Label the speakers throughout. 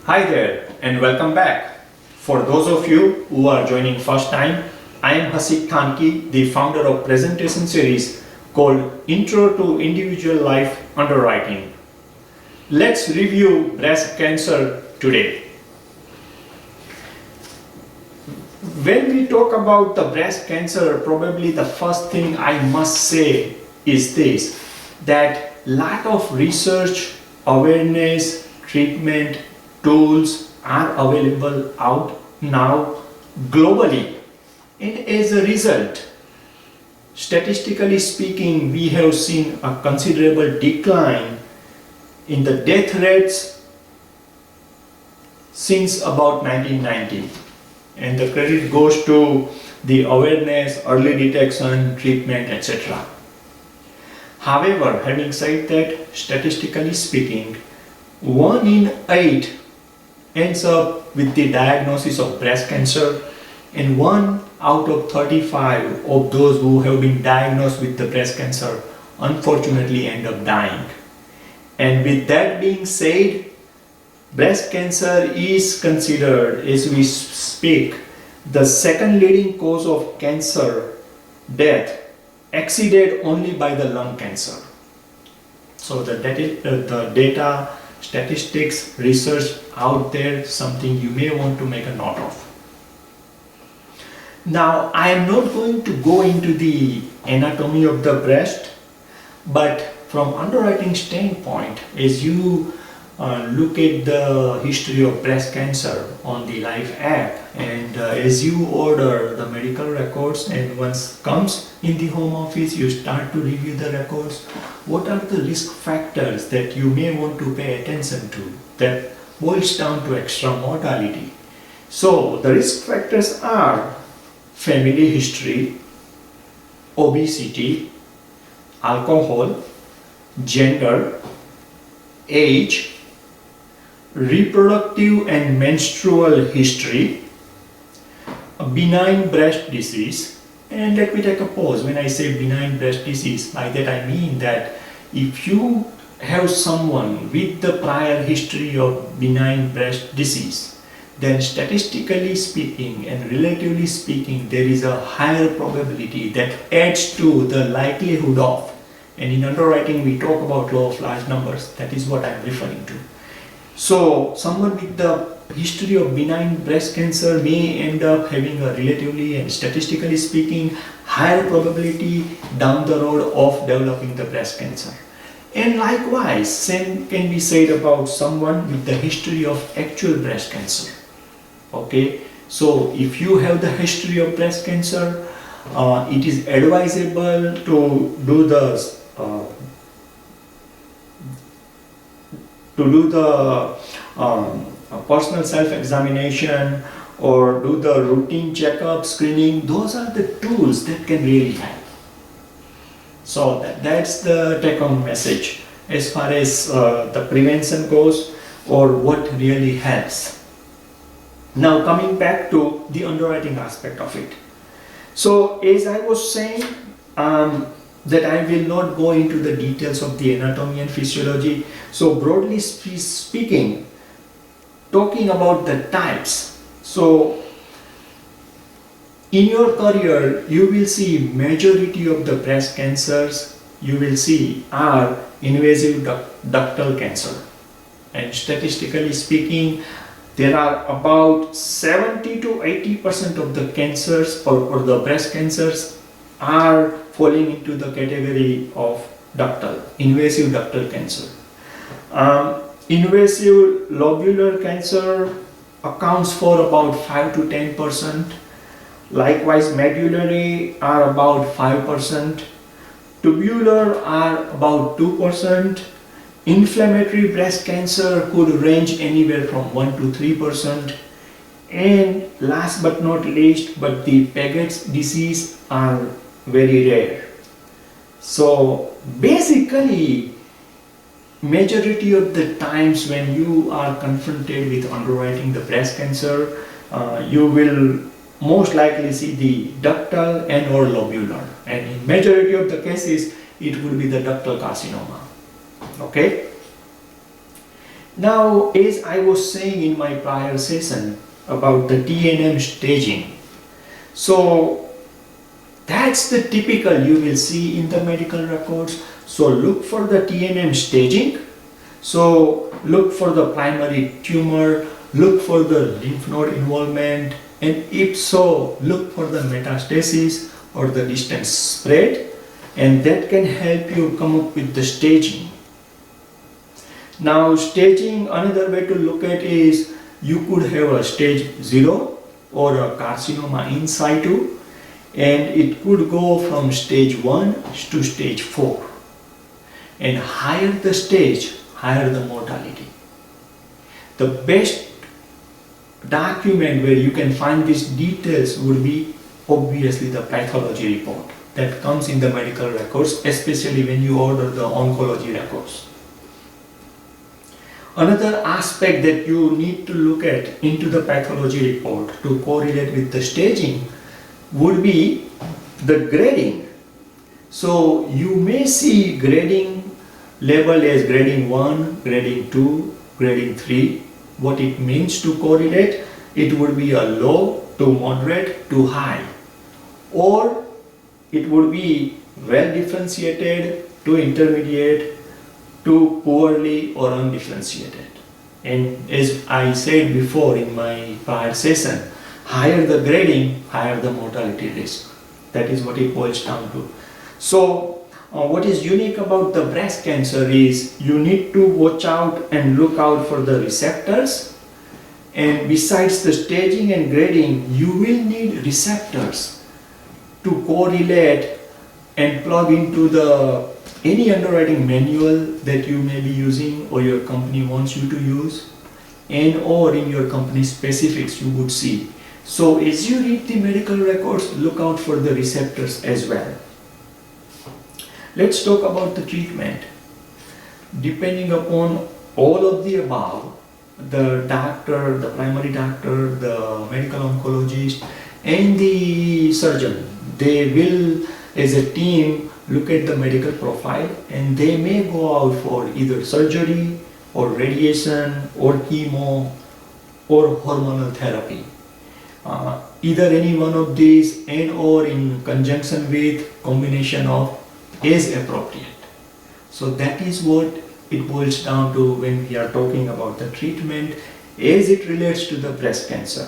Speaker 1: Hi there and welcome back. For those of you who are joining first time, I am Hasik Thanki, the founder of presentation series called Intro to Individual Life Underwriting. Let's review breast cancer today. When we talk about the breast cancer, probably the first thing I must say is this, that lot of research, awareness, treatment, tools are available out now globally, and as a result, statistically speaking, we have seen a considerable decline in the death rates since about 1990, and the credit goes to the awareness, early detection, treatment, etc. However, having said that, statistically speaking, 1 in 8 ends up with the diagnosis of breast cancer, and 1 out of 35 of those who have been diagnosed with the breast cancer unfortunately end up dying. And with that being said, breast cancer is considered, as we speak, the second leading cause of cancer death, exceeded only by the lung cancer. So the data, statistics, research out there, something you may want to make a note of. Now, I am not going to go into the anatomy of the breast, but from underwriting standpoint, as you look at the history of breast cancer on the Life app, and as you order the medical records and once comes in the home office, you start to review the records. What are the risk factors that you may want to pay attention to that boils down to extra mortality? So the risk factors are family history, obesity, alcohol, gender, age, reproductive and menstrual history, a benign breast disease. And let me take a pause. When I say benign breast disease, by that I mean that if you have someone with the prior history of benign breast disease, then statistically speaking and relatively speaking, there is a higher probability that adds to the likelihood of, and in underwriting we talk about law of large numbers, that is what I am referring to. So someone with the history of benign breast cancer may end up having a relatively and statistically speaking higher probability down the road of developing the breast cancer. And likewise, same can be said about someone with the history of actual breast cancer. Okay, so if you have the history of breast cancer, it is advisable to do the personal self-examination or do the routine checkup, screening. Those are the tools that can really help. So that's the take-home message as far as the prevention goes, or what really helps. Now coming back to the underwriting aspect of it. So as I was saying, that I will not go into the details of the anatomy and physiology. So broadly speaking, talking about the types. So in your career, you will see majority of the breast cancers you will see are invasive ductal cancer. And statistically speaking, there are about 70 to 80% of the cancers or the breast cancers are falling into the category of invasive ductal cancer. Invasive lobular cancer accounts for about 5 to 10%. Likewise, medullary are about 5%. Tubular are about 2%. Inflammatory breast cancer could range anywhere from 1 to 3%. And last but not least, but the Paget's disease are very rare. So basically, majority of the times when you are confronted with underwriting the breast cancer, you will most likely see the ductal and or lobular, and in majority of the cases it will be the ductal carcinoma. Okay. Now, as I was saying in my prior session about the TNM staging, so that's the typical you will see in the medical records. So look for the TNM staging. So look for the primary tumor, look for the lymph node involvement, and if so, look for the metastasis or the distant spread, and that can help you come up with the staging. Now staging, another way to look at is you could have a stage 0 or a carcinoma in situ, and it could go from stage 1 to stage 4. And higher the stage, higher the mortality. The best document where you can find these details would be obviously the pathology report that comes in the medical records, especially when you order the oncology records. Another aspect that you need to look at into the pathology report to correlate with the staging would be the grading. So you may see grading labeled as grading 1, grading 2, grading 3. What it means to correlate, it would be a low to moderate to high, or it would be well differentiated to intermediate to poorly or undifferentiated. And as I said before in my prior session, higher the grading, higher the mortality risk. That is what it boils down to. So what is unique about the breast cancer is you need to watch out and look out for the receptors, and besides the staging and grading, you will need receptors to correlate and plug into the any underwriting manual that you may be using or your company wants you to use, and or in your company specifics you would see. So as you read the medical records, look out for the receptors as well. Let's talk about the treatment. Depending upon all of the above, the doctor, the primary doctor, the medical oncologist, and the surgeon, they will as a team look at the medical profile, and they may go out for either surgery or radiation or chemo or hormonal therapy. Either any one of these and or in conjunction with combination of is appropriate. So that is what it boils down to when we are talking about the treatment as it relates to the breast cancer.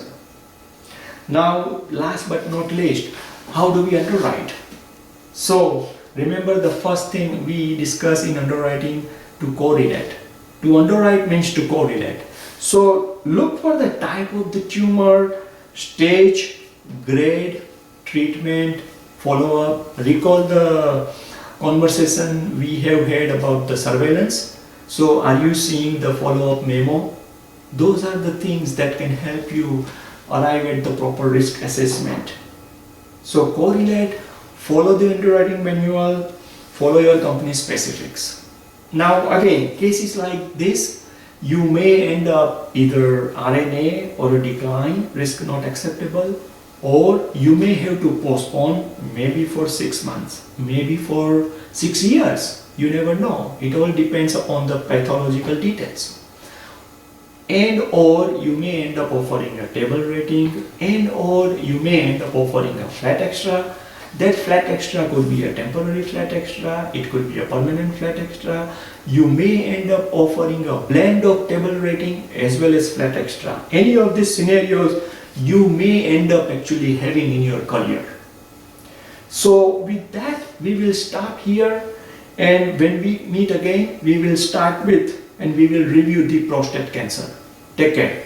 Speaker 1: Now, last but not least, how do we underwrite? So remember the first thing we discussed in underwriting, to correlate. To underwrite means to correlate. So look for the type of the tumor, stage, grade, treatment, follow-up. Recall the conversation we have had about the surveillance. So are you seeing the follow-up memo? Those are the things that can help you arrive at the proper risk assessment. So correlate, follow the underwriting manual, follow your company specifics. Now again, cases like this, you may end up either RNA or a decline, risk not acceptable, or you may have to postpone maybe for 6 months, maybe for 6 years. You never know. It all depends upon the pathological details. And or you may end up offering a table rating, and or you may end up offering a flat extra. That flat extra could be a temporary flat extra, it could be a permanent flat extra. You may end up offering a blend of table rating as well as flat extra. Any of these scenarios you may end up actually having in your career. So with that, we will stop here, and when we meet again, we will start with and we will review the prostate cancer. Take care.